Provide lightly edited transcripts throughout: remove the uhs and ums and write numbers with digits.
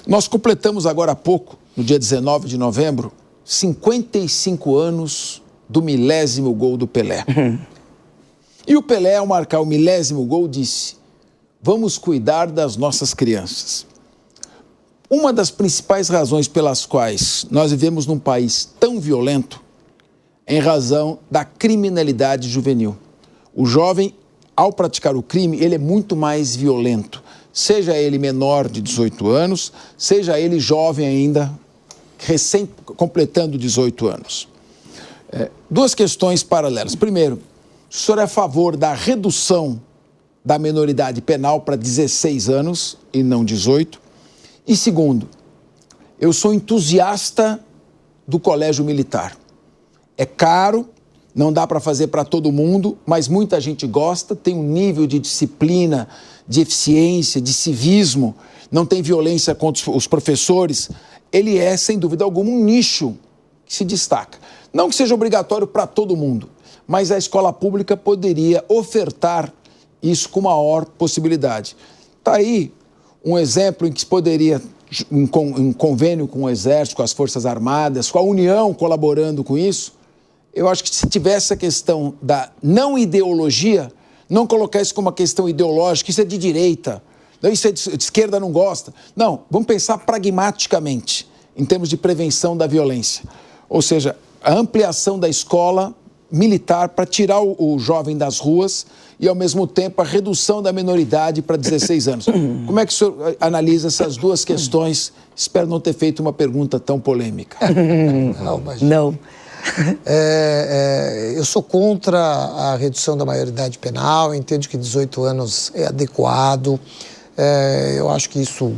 Nós completamos agora há pouco, no dia 19 de novembro, 55 anos do milésimo gol do Pelé. E o Pelé, ao marcar o milésimo gol, disse: vamos cuidar das nossas crianças. Uma das principais razões pelas quais nós vivemos num país tão violento é em razão da criminalidade juvenil. O jovem, ao praticar o crime, ele é muito mais violento. Seja ele menor de 18 anos, seja ele jovem ainda, recém completando 18 anos. Duas questões paralelas. Primeiro, o senhor é a favor da redução da menoridade penal para 16 anos e não 18? E segundo, eu sou entusiasta do colégio militar. É caro, não dá para fazer para todo mundo, mas muita gente gosta, tem um nível de disciplina, de eficiência, de civismo, não tem violência contra os professores. Ele é, sem dúvida alguma, um nicho que se destaca. Não que seja obrigatório para todo mundo, mas a escola pública poderia ofertar isso com maior possibilidade. Está aí um exemplo em que se poderia, em convênio com o Exército, com as Forças Armadas, com a União colaborando com isso. Eu acho que se tivesse a questão da não ideologia, não colocar isso como uma questão ideológica, isso é de direita, isso é de esquerda, não gosta. Não, vamos pensar pragmaticamente, em termos de prevenção da violência. Ou seja, a ampliação da escola militar para tirar o jovem das ruas e, ao mesmo tempo, a redução da menoridade para 16 anos. Como é que o senhor analisa essas duas questões? Espero não ter feito uma pergunta tão polêmica. Não. Eu sou contra a redução da maioridade penal, entendo que 18 anos é adequado. Eu acho que isso...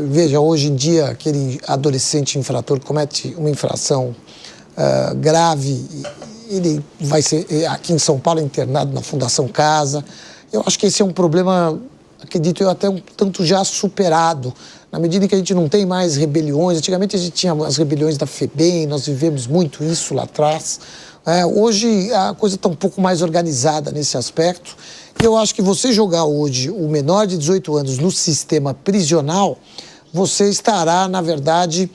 veja, hoje em dia, aquele adolescente infrator que comete uma infração grave, ele vai ser, aqui em São Paulo, internado na Fundação Casa. Eu acho que esse é um problema, acredito eu, até um tanto já superado, na medida em que a gente não tem mais rebeliões. Antigamente a gente tinha as rebeliões da FEBEM, nós vivemos muito isso lá atrás. Hoje a coisa está um pouco mais organizada nesse aspecto. E eu acho que você jogar hoje o menor de 18 anos no sistema prisional, você estará, na verdade,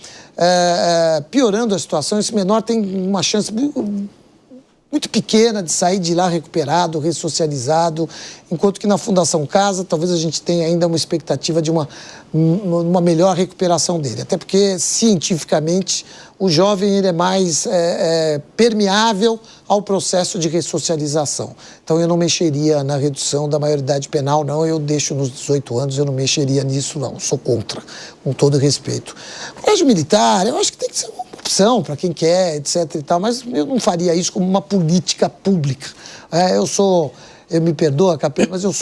piorando a situação. Esse menor tem uma chance muito pequena de sair de lá recuperado, ressocializado, enquanto que na Fundação Casa talvez a gente tenha ainda uma expectativa de uma melhor recuperação dele. Até porque, cientificamente, o jovem ele é mais permeável ao processo de ressocialização. Então eu não mexeria na redução da maioridade penal, não. Eu deixo nos 18 anos, eu não mexeria nisso, não. Sou contra, com todo respeito. O colégio militar, eu acho que tem que ser uma opção para quem quer, etc e tal, mas eu não faria isso como uma política pública. Eu me perdoa, Capelo, mas eu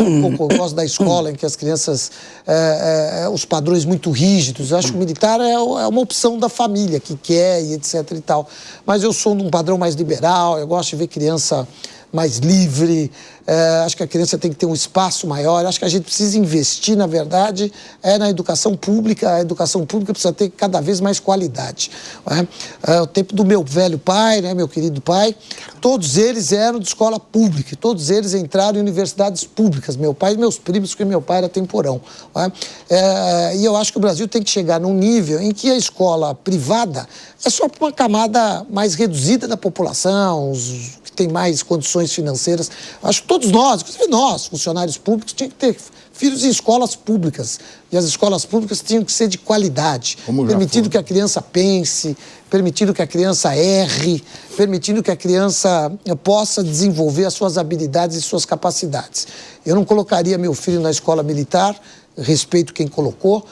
gosto da escola em que as crianças, os padrões muito rígidos. Eu acho que o militar é uma opção da família que quer e etc e tal. Mas eu sou num padrão mais liberal, eu gosto de ver criança mais livre, acho que a criança tem que ter um espaço maior, acho que a gente precisa investir, na verdade, na educação pública. A educação pública precisa ter cada vez mais qualidade. O tempo do meu velho pai, meu querido pai, todos eles eram de escola pública, todos eles entraram em universidades públicas, meu pai e meus primos, porque meu pai era temporão. E eu acho que o Brasil tem que chegar num nível em que a escola privada é só para uma camada mais reduzida da população, os que têm mais condições financeiras. Acho que todos nós, inclusive nós, funcionários públicos, tinham que ter filhos em escolas públicas. E as escolas públicas tinham que ser de qualidade, permitindo que a criança pense, permitindo que a criança erre, permitindo que a criança possa desenvolver as suas habilidades e suas capacidades. Eu não colocaria meu filho na escola militar, respeito quem colocou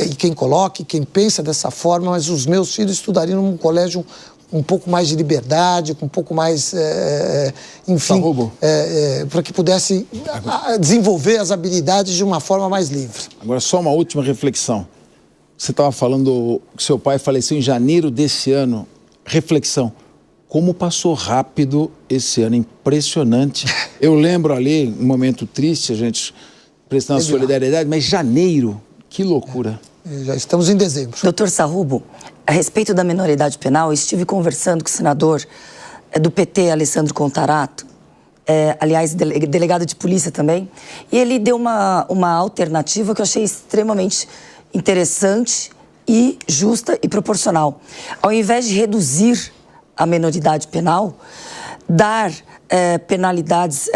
e quem coloque, quem pensa dessa forma, mas os meus filhos estudariam num colégio um pouco mais de liberdade, com um pouco mais, enfim, para que pudesse desenvolver as habilidades de uma forma mais livre. Agora, só uma última reflexão. Você estava falando que seu pai faleceu em janeiro desse ano. Reflexão. Como passou rápido esse ano, impressionante. Eu lembro ali, um momento triste, a gente prestando solidariedade, mas janeiro, que loucura. Já estamos em dezembro. Doutor Sarrubo, a respeito da menoridade penal, eu estive conversando com o senador do PT, Alessandro Contarato, aliás, delegado de polícia também, e ele deu uma alternativa que eu achei extremamente interessante e justa e proporcional. Ao invés de reduzir a menoridade penal, dar penalidades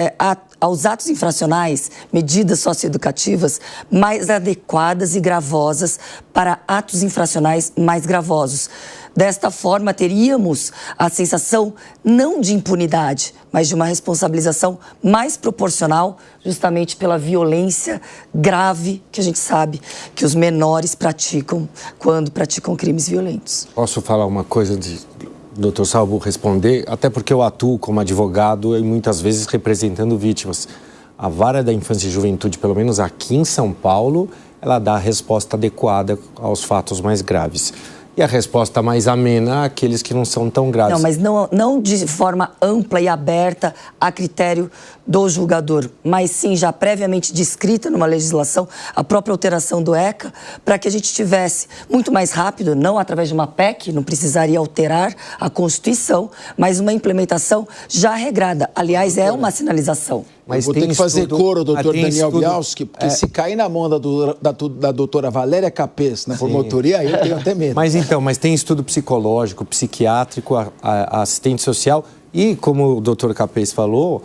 aos atos infracionais, medidas socioeducativas mais adequadas e gravosas para atos infracionais mais gravosos. Desta forma, teríamos a sensação não de impunidade, mas de uma responsabilização mais proporcional, justamente pela violência grave que a gente sabe que os menores praticam quando praticam crimes violentos. Posso falar uma coisa Dr. Salvo responder, até porque eu atuo como advogado e muitas vezes representando vítimas. A Vara da Infância e Juventude, pelo menos aqui em São Paulo, ela dá a resposta adequada aos fatos mais graves. E a resposta mais amena àqueles que não são tão graves. Não, mas não de forma ampla e aberta a critério do julgador, mas sim já previamente descrita numa legislação, a própria alteração do ECA, para que a gente tivesse muito mais rápido, não através de uma PEC, não precisaria alterar a Constituição, mas uma implementação já regrada. Aliás, é uma sinalização. Mas vou ter que fazer coro, doutor Daniel Bialski, porque se cair na mão da doutora Valéria Capês na promotoria, aí eu tenho até medo. Mas tem estudo psicológico, psiquiátrico, assistente social e, como o doutor Capês falou,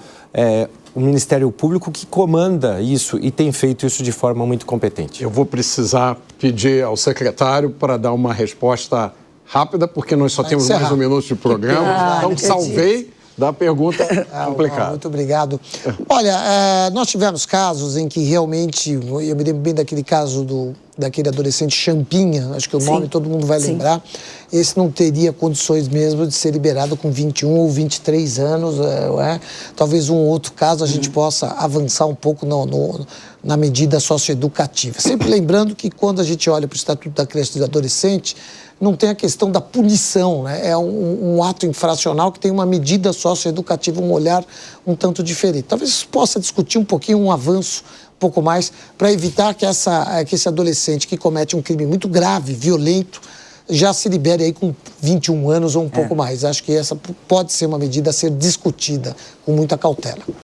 o Ministério Público que comanda isso e tem feito isso de forma muito competente. Eu vou precisar pedir ao secretário para dar uma resposta rápida, porque nós só temos mais um minuto de programa, então salvei da pergunta complicada. Muito obrigado. Olha, nós tivemos casos em que realmente, eu me lembro bem daquele caso daquele adolescente Champinha, acho que o nome todo mundo vai lembrar, esse não teria condições mesmo de ser liberado com 21 ou 23 anos, talvez um outro caso a gente possa avançar um pouco na medida socioeducativa. Sempre lembrando que quando a gente olha para o Estatuto da Criança e do Adolescente, não tem a questão da punição, né? É um ato infracional que tem uma medida socioeducativa, um olhar um tanto diferente. Talvez isso possa discutir um pouquinho, um avanço um pouco mais, para evitar que esse adolescente que comete um crime muito grave, violento, já se libere aí com 21 anos ou um pouco mais. Acho que essa pode ser uma medida a ser discutida com muita cautela.